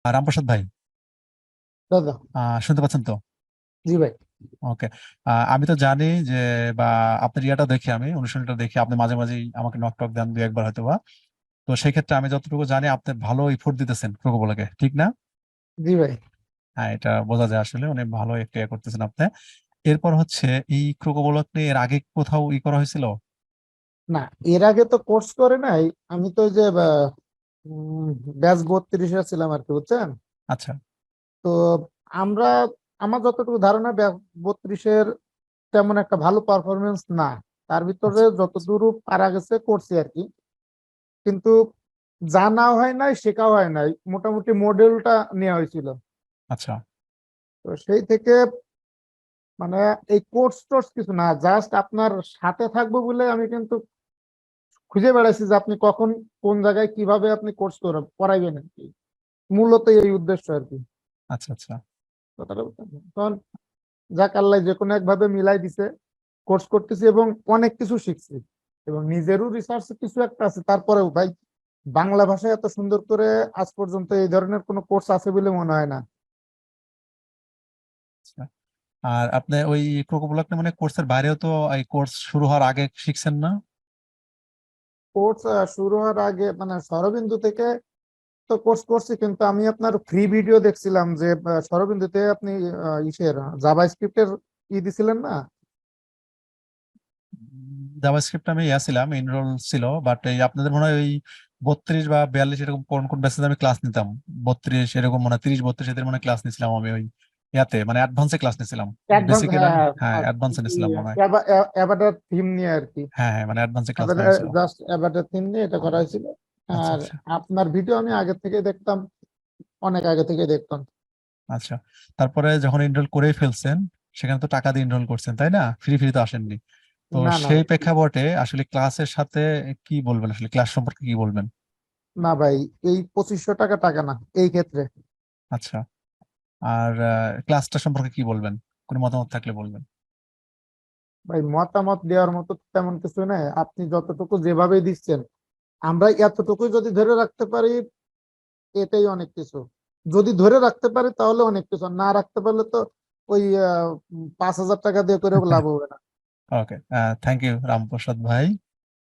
রামপ্রসাদ ভাই, দাদা। শুনতে পাচ্ছেন তো? জি ভাই। ওকে। আমি তো জানি যে, বা আপনার ইয়াটা দেখি, আমি অনুষ্ঠানটা দেখি, আপনি মাঝে মাঝেই আমাকে নক টক দেন দুই একবার হয়তো বা। তো সেই ক্ষেত্রে আমি যতটুকু জানি আপনি ভালো এফোর্ট দিতেছেন ক্রোকোবলাকে, ঠিক না? জি ভাই। হ্যাঁ, এটা বোঝা যায়, আসলে অনেক ভালো একটা ইয়ে করতেছেন আপনি। এরপর হচ্ছে এই ক্রোকোবলাক নিয়ে এর আগে কোথাও করা হয়েছিল? না, এর আগে তো কোর্স করে নাই। আমি তো ওই যে ব্যাচ 32-এ ছিলাম আর কি, বুঝছেন? আচ্ছা তো আমরা, আমার যতটুকু ধারণা, ব্যাচ 32-এর তেমন একটা ভালো পারফরমেন্স না। তার ভিতরে আচ্ছা যতদূর পারা গেছে করছি আর কি। কিন্তু জানা হয় নাই, শেখা হয় নাই, মোটামুটি মডেলটা নেওয়া হয়েছিল। আচ্ছা তো সেই থেকে মানে এই কোর্স টোর্স কিছু না, জাস্ট আপনার সাথে থাকবো বলে আমি কিন্তু খুঁজে বেড়াইছি যে আপনি কখন কোন জায়গায় কিভাবে আপনি কোর্স করাইবেন আর কি। মূলত এই উদ্দেশ্য আর কি। আচ্ছা আচ্ছা কথাটা বুঝছেন? তখন যাক, আল্লাহ যে কোনো একভাবে মিলাই দিছে, কোর্স করতেছি এবং অনেক কিছু শিখছি। এবং নিজেরও রিসার্চ কিছু একটা আছে। তারপরেও ভাই, বাংলা ভাষায় এত সুন্দর করে আজ পর্যন্ত এই ধরনের কোনো কোর্স আছে বলে মনে হয় না। আচ্ছা। আর আপনি ওই ক্রোকোবলাক মানে কোর্সের বাইরেও তো এই কোর্স শুরু হওয়ার আগে শিখছেন না? কোর্স শুরু হওয়ার আগে মানে শরবিন্দু থেকে তো কোর্স করছি, কিন্তু আমি আপনার ফ্রি ভিডিও দেখছিলাম যে শরবিন্দুতে আপনি ইসের জাভা স্ক্রিপ্টের দিছিলেন না? জাভাস্ক্রিপ্ট আমি ছিলাম, এনরোল ছিল, বাট এই আপনাদের মনে হয় ওই 32 বা 42 এরকম কোন কোন ব্যাচে আমি ক্লাস নিতাম। 32 এরকম মনে হয়, 30 32 এদের মনে ক্লাস নিছিলাম আমি ওই মানে অ্যাডভান্সে ক্লাস নিছিলাম। অ্যাডভান্স, বেসিকের হ্যাঁ। হ্যাঁ অ্যাডভান্সে নিছিলাম মনে হয়। অ্যাভাটার থিম নিয়ে আর কি। হ্যাঁ হ্যাঁ, মানে অ্যাডভান্সে ক্লাস নেওয়া হয়েছিল। জাস্ট অ্যাভাটার থিম নিয়ে এটা করা হয়েছিল। আচ্ছা আর আচ্ছা আপনার ভিডিও আমি আগে থেকে দেখতাম, অনেক আগে থেকে দেখতাম। আচ্ছা। তারপরে যখন এনরোল করেই ফেলছেন, সেখানে তো টাকা দিয়ে এনরোল করছেন তাই না? ফ্রি ফ্রি তো আসেননি। তো না না সেই ভাই, প্রেক্ষাপটে আসলে ক্লাসের সাথে কি বলবেন, আসলে ক্লাস সম্পর্কে কি বলবেন? না ভাই, এই 2500 টাকা টাকা না এই ক্ষেত্রে। আচ্ছা। আর ক্লাসটা সম্পর্কে কি বলবেন? কোনো মতামত থাকলে বলবেন। ভাই, মতামত দেওয়ার মতো তেমন কিছু নেই। আপনি যতটুকু যেভাবে দিচ্ছেন, আমরা এতটুকু যদি ধরে রাখতে পারি, এটাই অনেক কিছু। যদি ধরে রাখতে পারি তাহলে অনেক কিছু, আর না রাখতে পারলে তো ওই 5,000 টাকা দিয়ে করে লাভ হবে না। ওকে, থ্যাংক ইউ রামপ্রসাদ ভাই।